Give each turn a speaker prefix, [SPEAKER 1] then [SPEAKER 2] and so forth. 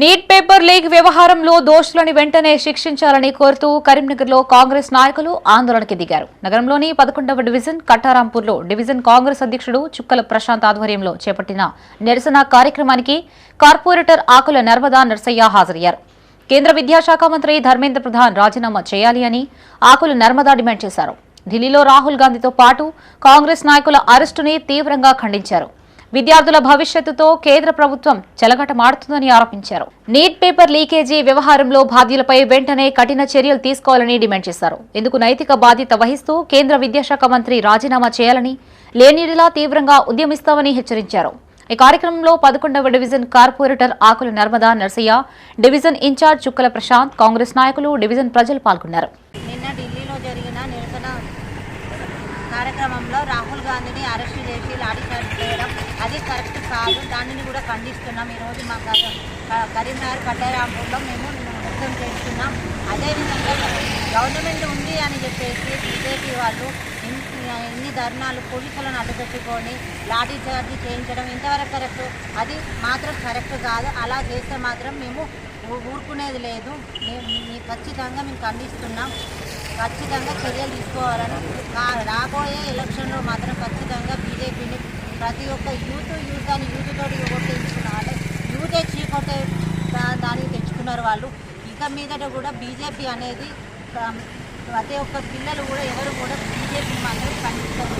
[SPEAKER 1] Neat paper leak వ్యవహారంలో దోషులను వెంటనే శిక్షించాలని కోరుతూ కరీంనగర్లో కాంగ్రెస్ నాయకులు ఆందోళనకి దిగారు. నగరంలోని 11వ డివిజన్ కట్టారాంపూర్లో డివిజన్ కాంగ్రెస్ అధ్యక్షుడు చుక్కల ప్రశాంత్ ఆధ్వర్యంలో చేపట్టిన నిరసన కార్యక్రమానికి కార్పొరేటర్ ఆకుల నర్మదా నర్సయ్య హాజరయ్యారు. కేంద్ర విద్యాశాఖ మంత్రి ధర్మేంద్ర ప్రధాన్ రాజీనామా చేయాలి అని ఆకుల నర్మదా డిమాండ్ చేశారు. ఢిల్లీలో రాహుల్ గాంధీతో పాటు కాంగ్రెస్ నాయకుల అరెస్టుని తీవ్రంగా ఖండించారు. విద్యార్థుల భవిష్యత్తుతో కేంద్ర ప్రభుత్వం చెలగాటమాడుతుందని ఆరోపించారు. నీట్ పేపర్ లీకేజీ వ్యవహారంలో బాధ్యులపై వెంటనే కఠిన చర్యలు తీసుకోవాలని డిమాండ్ చేశారు. ఇందుకు నైతిక బాధ్యత వహిస్తూ కేంద్ర విద్యాశాఖ మంత్రి రాజీనామా చేయాలని, లేనిలా తీవ్రంగా ఉద్యమిస్తామని హెచ్చరించారు. ఈ కార్యక్రమంలో 11వ డివిజన్ కార్పొరేటర్ ఆకుల నర్మదా నర్సయ్య, డివిజన్ ఇన్ఛార్జ్ చుక్కల ప్రశాంత్, కాంగ్రెస్ నాయకులు, డివిజన్ ప్రజలు పాల్గొన్నారు.
[SPEAKER 2] నిన్న ఢిల్లీలో జరిగిన నిరసన కార్యక్రమంలో రాహుల్ గాంధీని అరెస్టు చేసి లాఠీ చార్జ్ చేయడం అది కరెక్ట్ కాదు. దానిని కూడా ఖండిస్తున్నాం. ఈరోజు మా కరీంనగర్ కట్టారాంపూర్లో మేము వ్యక్తం చేస్తున్నాం. అదేవిధంగా గవర్నమెంట్ ఉంది అని చెప్పేసి బీజేపీ వాళ్ళు ఇన్ని ధర్నాలు పోలీసులను అడ్డుపెట్టుకొని లాఠీ చార్జ్ చేయించడం ఇంతవరకు కరెక్ట్, అది మాత్రం కరెక్ట్ కాదు. అలా చేస్తే మాత్రం మేము ఊరుకునేది లేదు. ఖచ్చితంగా మేము ఖండిస్తున్నాం. ఖచ్చితంగా చర్యలు తీసుకోవాలని, రాబోయే ఎలక్షన్లో మాత్రం ఖచ్చితంగా బీజేపీని ప్రతి ఒక్క యూత్ అని యూత్ తోటి ఓటేయించుకున్నారు. యూతే చీకొట్టే దానికి తెచ్చుకున్నారు వాళ్ళు. ఇక మీదట కూడా బీజేపీ అనేది ప్రతి ఒక్క పిల్లలు కూడా ఎవరు కూడా బీజేపీ మాత్రం ఖండిస్తారు.